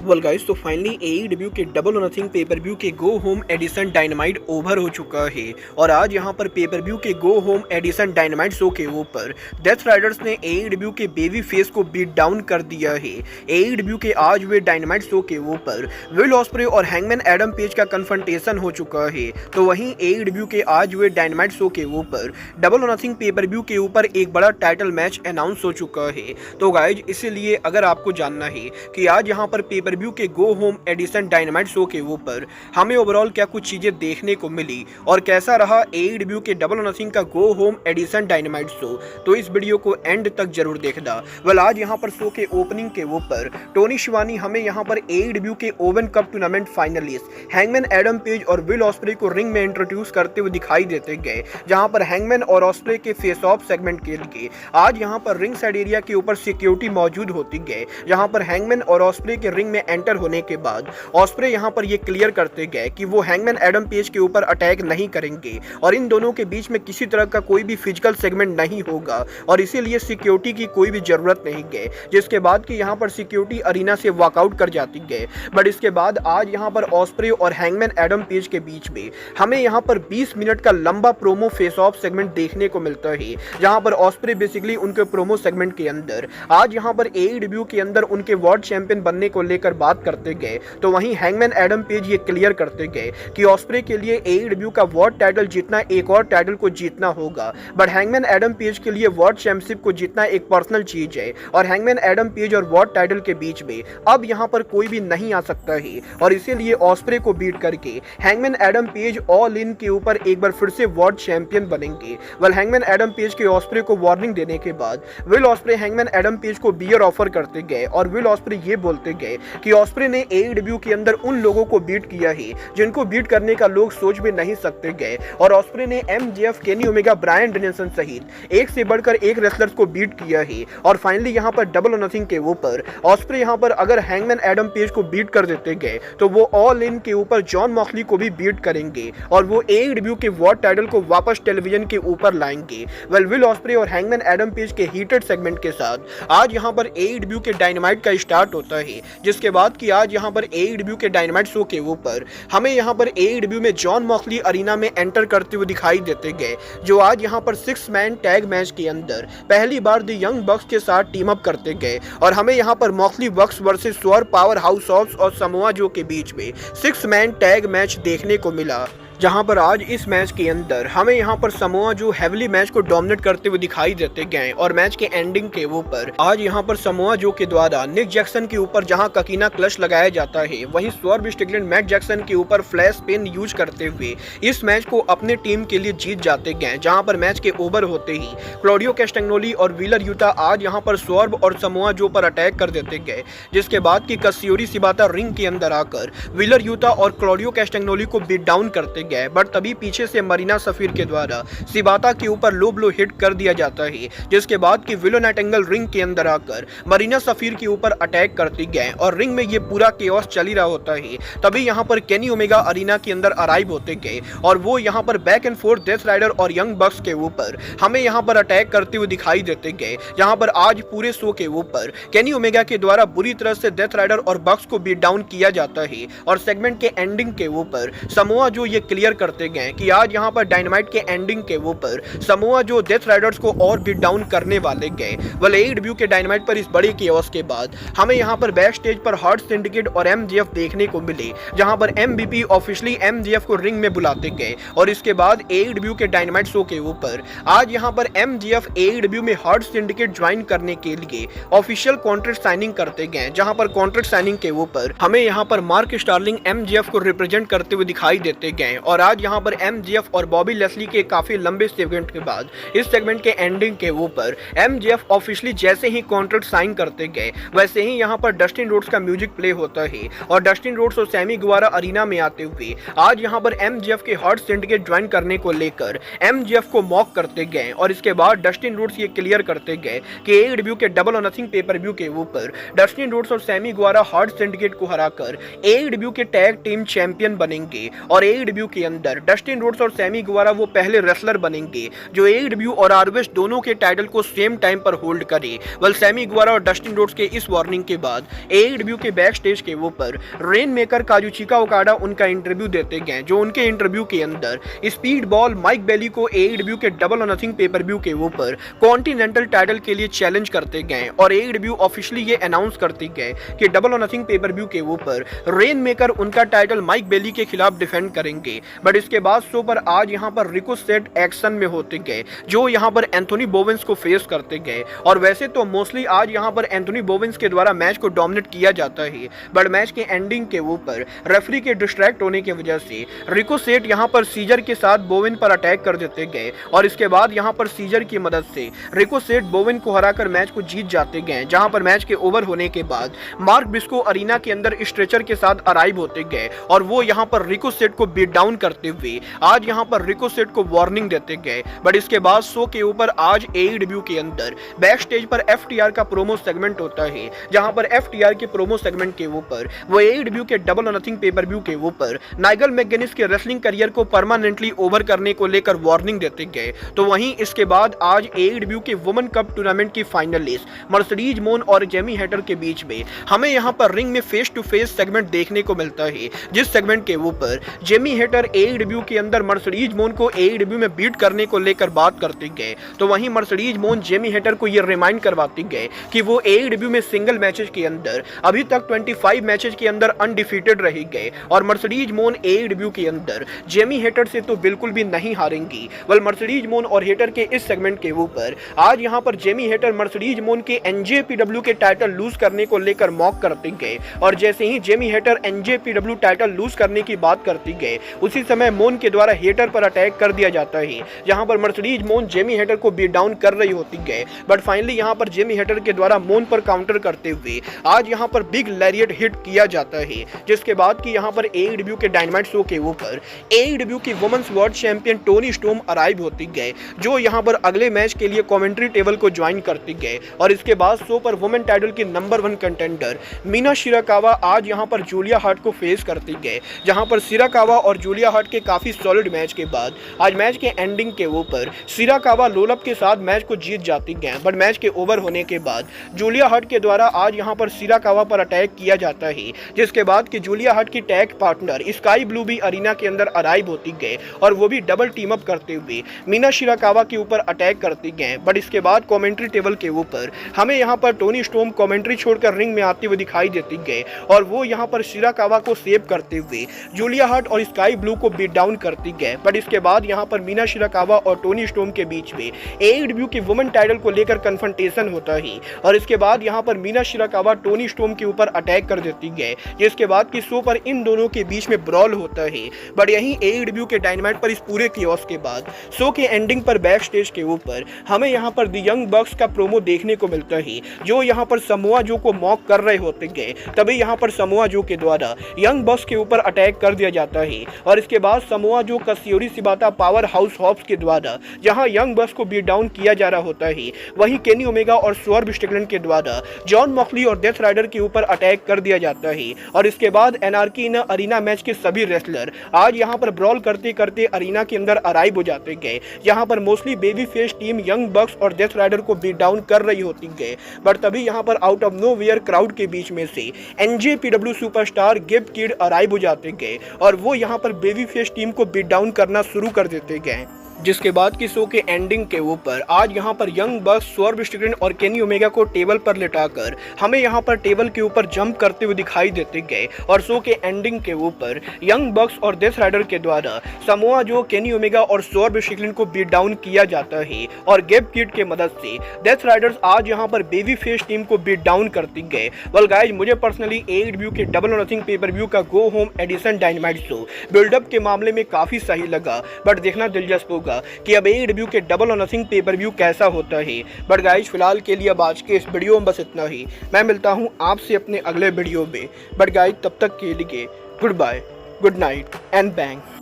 Well guys, तो finally AEW के double और नथिंग पेपर व्यू के go home edition dynamite over हो चुका है और आज यहां पर पेपर व्यू के go home edition dynamite show के ऊपर डेथ राइडर्स ने एईडब्ल्यू के बेबी फेस को बीट डाउन कर दिया है। एईडब्ल्यू के आज हुए डायनामाइट शो के ऊपर विल ऑस्प्रे और हैंगमैन एडम पेज का कन्फ्रंटेशन हो चुका है, तो वहीं एईडब्ल्यू के आज हुए डायनामाइट शो के ऊपर डबल और नथिंग पेपर व्यू के ऊपर एक बड़ा टाइटल मैच अनाउंस हो चुका है। तो गाइज, इसीलिए अगर आपको जानना है कि आज यहां पर पेपर व्यू के go home edition dynamite show के ऊपर हमें ओवरऑल क्या कुछ चीजें देखने को मिली और कैसा रहा एईडब्ल्यू के डबल और नथिंग का go home edition dynamite show, तो इस वीडियो को एंड तक जरूर देखना। वेल, आज यहां पर शो के ओपनिंग के ऊपर टोनी शिवानी हमें यहां पर एईडब्ल्यू के oven cup tournament finalist hangman Adam page और विल ऑस्प्रे को रिंग में इंट्रोड्यूस करते हुए दिखाई देते गए, जहां पर हैंगमैन और ऑस्प्रे के फेस ऑफ सेगमेंट के लिए आज यहां पर रिंग साइड एरिया के ऊपर सिक्योरिटी मौजूद होती गए, जहां पर हैंगमैन और ऑस्प्रे के रिंग में एंटर होने के बाद ऑस्प्रे यहां पर ये क्लियर करते गए कि वो हैंगमैन एडम पेज के ऊपर अटैक नहीं करेंगे और इन दोनों के बीच में किसी तरह का कोई भी फिजिकल सेगमेंट नहीं होगा और इसीलिए सिक्योरिटी की कोई भी जरूरत नहीं गए, जिसके बाद कि यहां पर सिक्योरिटी अरीना से वॉकआउट कर जाती गए। बट इसके बाद आज यहां पर ऑस्प्रे और हैंगमैन एडम पेज के बीच में हमें यहां पर 20 मिनट का लंबा प्रोमो फेस ऑफ सेगमेंट देखने को मिलता है, जहां पर ऑस्प्रे बेसिकली उनके प्रोमो सेगमेंट के अंदर आज यहां पर एईडब्ल्यू के अंदर उनके वर्ल्ड चैंपियन बनने को लेकर बात करते गए, तो वहीं हैंगमैन एडम पेज ये क्लियर करते गए कि ऑस्प्रे के लिए एईडब्ल्यू का वर्ल्ड टाइटल जीतना एक और टाइटल को जीतना होगा, बट हैंगमैन एडम पेज के लिए वर्ल्ड चैंपियनशिप को जीतना एक पर्सनल चीज है और हैंगमैन एडम पेज और वर्ल्ड टाइटल के बीच में अब यहां पर कोई भी नहीं आ सकता है और इसीलिए ऑस्प्रे को बीट करके hangman Adam page all in के ऊपर एक बार फिर से वर्ल्ड चैंपियन बनेंगे। वेल, हैंगमैन एडम पेज के ऑस्प्रे को वार्निंग देने के बाद will osprey hangman Adam page को बियर ऑफर करते गए और विल ऑस्प्रे ये बोलते गए कि ऑस्प्रे ने एईडब्ल्यू के अंदर उन लोगों को बीट किया है जिनको बीट करने का लोग सोच भी नहीं सकते गए और ऑस्प्रे ने एमजेएफ, केनी ओमेगा, ब्रायन डेनियल्सन सहित एक से बढ़कर एक रेसलर्स को बीट किया है और फाइनली यहां पर डबल और नथिंग के ऊपर ऑस्प्रे यहां पर अगर हैंगमैन एडम पेज को बीट कर देते गए तो वो ऑल इन के ऊपर जॉन मॉक्सली को भी बीट करेंगे और वो एईडब्ल्यू के वर्ल्ड टाइटल को वापस टेलीविजन के ऊपर लाएंगे। वेल, विल ऑस्प्रे और हैंगमैन एडम पेज के हीटेड सेगमेंट के साथ आज यहां पर एईडब्ल्यू के डायनामाइट का स्टार्ट होता है, जिसके बाद कि आज यहां पर एईडब्ल्यू के डायनामाइट शो के ऊपर हमें यहां पर एईडब्ल्यू में जॉन मॉक्सली अरीना में एंटर करते हुए दिखाई देते गए, जो आज यहां पर 6 मैन टैग मैच के अंदर पहली बार द यंग बक्स के साथ टीम अप करते गए और हमें यहां पर मॉक्सली बक्स वर्सेस स्वर पावर हाउस ऑफ और समोआ जो के बीच में 6 मैन टैग मैच देखने को मिला, जहां पर आज इस मैच के अंदर हमें यहां पर समोआ जो हेवली मैच को डोमिनेट करते हुए दिखाई देते गए और मैच के एंडिंग के ऊपर आज यहां पर समोआ जो के द्वारा निक जैक्सन के ऊपर जहां ककीना क्लच लगाया जाता है, वहीं स्वर्व स्टिगलैंड मैट जैक्सन के ऊपर फ्लैश पेन यूज करते हुए इस मैच को अपने टीम के लिए जीत जाते गए, जहां पर मैच के ओवर होते ही क्लॉडियो कैस्टेग्नोली और व्हीलर यूटा आज यहां पर स्वर्व और समोआ जो पर अटैक कर देते गए, जिसके बाद की कात्सुयोरी शिबाता रिंग के अंदर आकर व्हीलर यूटा और क्लॉडियो कैस्टेग्नोली को बीट डाउन करते गए, बट तभी पीछे से मरीना सफीर के द्वारा शिबाता के ऊपर लो ब्लो हिट कर दिया जाता है, जिसके बाद कि विलो नाइटिंगेल रिंग के अंदर आकर मरीना सफीर के ऊपर अटैक करती गए और रिंग में ये पूरा केओस चल ही रहा होता है। तभी यहां पर केनी ओमेगा अरीना के अंदर अराइव होते गए और वो यहां पर back and forth death rider और यंग बक्स के ऊपर हमें यहां पर अटैक करते हुए दिखाई देते गए, जहां पर आज पूरे शो के ऊपर केनी ओमेगा के द्वारा बुरी तरह से डेथ राइडर और बक्स को बीट डाउन किया जाता है और सेगमेंट के एंडिंग के ऊपर समोआ जो ये क्लियर करते गए कि आज यहां पर डायनामाइट के एंडिंग के ऊपर समोआ जो डेथ राइडर्स को और बीट डाउन करने वाले गए। वेल, एईडब्ल्यू के डायनामाइट पर इस बड़े केओस के बाद हमें यहां पर बैक स्टेज पर हार्ट सिंडिकेट और एमजेएफ देखने को मिले, जहां पर एमबीपी ऑफिशियली एमजेएफ को रिंग में बुलाते गए और इसके बाद एईडब्ल्यू के डायनामाइट शो के ऊपर आज यहां पर एमजेएफ एईडब्ल्यू में हार्ट सिंडिकेट ज्वाइन करने के लिए ऑफिशियल कॉन्ट्रैक्ट साइनिंग करते गए, जहां पर कॉन्ट्रैक्ट साइनिंग के ऊपर हमें यहां पर मार्क स्टार्लिंग एमजेएफ को रिप्रेजेंट करते हुए दिखाई देते गए और आज यहां पर एमजेएफ और बॉबी लेस्ली के काफी लंबे सेगमेंट के बाद इस सेगमेंट के एंडिंग के ऊपर एमजेएफ ऑफिशियली जैसे ही कॉन्ट्रैक्ट साइन करते गए वैसे ही यहां पर डस्टिन रोड्स का म्यूजिक प्ले होता है और डस्टिन रोड्स और सैमी गुवारा अरीना में आते हुए आज यहां पर एमजेएफ के हार्ट सिंडिकेट ज्वाइन करने को लेकर एमजेएफ को मॉक करते गए और इसके बाद डस्टिन रोड्स ये क्लियर करते गए कि एईडब्ल्यू के डबल और नथिंग पेपर व्यू के ऊपर डस्टिन रोड्स और सैमी गुवारा हार्ट सिंडिकेट को हराकर एईडब्ल्यू के टैग टीम चैंपियन बनेंगे और एईडब्ल्यू के अंदर डस्टिन रोड्स और सैमी गुवारा वो पहले रेसलर बनेंगे जो AEW और ROH दोनों के टाइटल को सेम टाइम पर होल्ड करे। वेल सैमी गुवारा और डस्टिन रोड्स के इस वार्निंग के बाद AEW के बैक स्टेज के ऊपर रेन मेकर काजुचिका ओकाडा उनका इंटरव्यू देते गए, जो उनके इंटरव्यू के अंदर स्पीड बॉल माइक बेली को AEW के डबल और नथिंग पेपर व्यू के ऊपर कॉन्टिनेंटल टाइटल के लिए चैलेंज करते गए और AEW ऑफिशियली ये अनाउंस करते गए कि डबल और नथिंग पेपर व्यू के ऊपर रेन मेकर उनका टाइटल माइक बेली के खिलाफ डिफेंड करेंगे। बट इसके बाद शो पर आज यहाँ पर रिको सेट एक्शन में होते गए, जो यहाँ पर एंथोनी बोवेंस को फेस करते गए। और वैसे तो मोस्टली आज यहाँ पर एंथोनी बोवेंस के द्वारा मैच को डोमिनेट किया जाता है, बट मैच के एंडिंग के ऊपर रेफरी के डिस्ट्रैक्ट होने की वजह से रिको सेट यहाँ पर सीजर के साथ बोवेन पर अटैक कर देते गए और इसके बाद यहाँ पर सीजर की मदद से रिको सेट बोवेन को हराकर मैच को जीत जाते गए। जहाँ पर मैच के ओवर होने के बाद मार्क ब्रिस्को अरीना के अंदर स्ट्रेचर के साथ अराइव होते गए और वो यहाँ पर रिको सेट को बीट डाउन करते हुए आज यहाँ पर रिको सेट को वार्निंग देते गए। बट इसके बाद शो के ऊपर आज AEW के अंदर बैक स्टेज पर FTR का प्रोमो सेगमेंट होता है, जहां पर FTR के प्रोमो सेगमेंट के ऊपर वो AEW के डबल और नथिंग पेपर व्यू के ऊपर नाइगल मैकगिनिस के रेसलिंग करियर को परमानेंटली ओवर करने को लेकर वार्निंग देते गए। तो वहीं इसके बाद आज AEW के वुमेन कप टूर्नामेंट की फाइनलिस्ट मर्सिडीज मोन और जेमी हैटर के बीच में हमें यहां पर रिंग में फेस टू फेस सेगमेंट देखने को मिलता है, जिस सेगमेंट के ऊपर जेमी हैटर AEW के अंदर मर्सिडीज मोन को AEW में बीट करने को लेकर बात करते गए। तो वहीं मर्सिडीज मोन जेमी हैटर को यह रिमाइंड करवाते गए कि वो AEW में सिंगल मैचेस के अंदर अभी तक 25 मैचेस के अंदर अनडिफीटेड रह गए और मर्सिडीज मोन AEW के अंदर जेमी हैटर से तो बिल्कुल भी नहीं हारेंगी। वेल मर्सिडीज मोन और हैटर के इस सेगमेंट के ऊपर आज यहां पर जेमी हैटर मर्सिडीज मोन के NJPW के टाइटल लूज करने को लेकर मॉक करते गए और जैसे ही Jamie Hatter NJPW title lose करने की बात करती गए उसी समय मोन के द्वारा हैटर पर अटैक कर दिया जाता है, जहां पर मर्सिडीज मोन जेमी हैटर को बीट डाउन कर रही होती गए। बट फाइनली यहां पर जेमी हैटर के द्वारा मोन पर काउंटर करते हुए आज यहां पर बिग लैरियट हिट किया जाता है, जिसके बाद कि यहां पर AEW के डायनामाइट शो के ऊपर AEW की women's world champion Toni Storm arrive होती गए, जो यहां पर अगले मैच के लिए कमेंट्री टेबल को ज्वाइन करते गए। और इसके बाद शो पर वुमेन टाइटल की नंबर 1 कंटेंडर मीना शिराकावा आज यहां पर जूलिया हार्ट को फेस करते गए, जहां पर शिराकावा और जूलिया हार्ट के काफी सॉलिड मैच के बाद आज मैच के एंडिंग के ऊपर शिराकावा रोलअप के साथ मैच को जीत जाती गए। बट मैच के ओवर होने के बाद जूलिया हार्ट के द्वारा आज यहां पर शिराकावा पर अटैक किया जाता है, जिसके बाद कि जूलिया हार्ट की टैग पार्टनर स्काई ब्लू भी अरीना के अंदर अराइव होती गए और वो भी डबल टीम अप करते हुए मीना शिराकावा के ऊपर अटैक करती गए। बट इसके बाद कमेंट्री टेबल के ऊपर हमें यहां पर टोनी स्टॉर्म कमेंट्री छोड़कर रिंग में आते हुए दिखाई देती गए और वो यहां पर शिराकावा को सेव करते हुए जूलिया हार्ट और स्काई ब्लू को बीट डाउन करती गए। बट इसके बाद यहां पर मीना शिराकावा और टोनी स्टॉर्म के बीच में AEW की वुमेन टाइटल को लेकर कन्फ्रंटेशन होता है और इसके बाद यहां पर मीना शिराकावा टोनी स्टॉर्म के ऊपर अटैक कर देती गए, जिसके बाद की शो पर इन दोनों के बीच में ब्रॉल होता है। बट यहीं AEW के डायनामाइट पर इस पूरे कियोस के बाद शो के एंडिंग पर बैक स्टेज के ऊपर हमें यहां पर द यंग बक्स का प्रोमो देखने को मिलता है, जो यहां पर समोआ जो को मॉक कर रहे होते गए। तभी यहां पर समोआ जो के द्वारा यंग बक्स के ऊपर अटैक कर दिया जाता है और इसके बाद Samoa Joe Katsuyori Shibata Powerhouse Hobbs के द्वारा जहां यंग बक्स को बीट डाउन किया जा रहा होता है, वहीं केनी ओमेगा और स्वर्व स्ट्रिकलैंड के द्वारा जॉन मॉक्सली और डेथ राइडर के ऊपर अटैक कर दिया जाता है। और इसके बाद एनार्की इन अरीना मैच के सभी रेसलर आज यहां पर ब्रॉल करते करते अरीना के अंदर अराइव हो जाते गए, जहां पर mostly baby face team young बक्स और डेथ राइडर को बीट डाउन कर रही होती गए। बट तभी यहां पर आउट ऑफ नोवेयर क्राउड के बीच में से NJPW superstar Gibb kid arrive हो जाते गए और वो यहां पर बेबी फेस टीम को बीट डाउन करना शुरू कर देते गए, जिसके बाद की शो के एंडिंग के ऊपर आज यहां पर यंग बक्स स्वर्व स्ट्रिकलैंड और केनी ओमेगा को टेबल पर लिटाकर हमें यहां पर टेबल के ऊपर जंप करते हुए दिखाई देते गए और शो के एंडिंग के ऊपर यंग बक्स और डेथ राइडर के द्वारा समोआ जो केनी ओमेगा और स्वर्व स्ट्रिकलैंड को बीट डाउन किया जाता है और गेब किड के मदद से डेथ राइडर्स आज यहां पर बेबी फेस टीम को बीट डाउन करती गए। वेल गाइस, मुझे पर्सनली AEW के डबल और नथिंग पेपर व्यू का go home edition dynamite show buildup के मामले में काफी सही लगा, बट देखना दिलचस्प होगा कि अब AEW के डबल और नथिंग पेपर व्यू कैसा होता है। बट गाइस, फिलहाल के लिए अब आज के इस वीडियो में बस इतना ही। मैं मिलता हूं आपसे अपने अगले वीडियो में। बट गाइस, तब तक के लिए goodbye, good night and bang.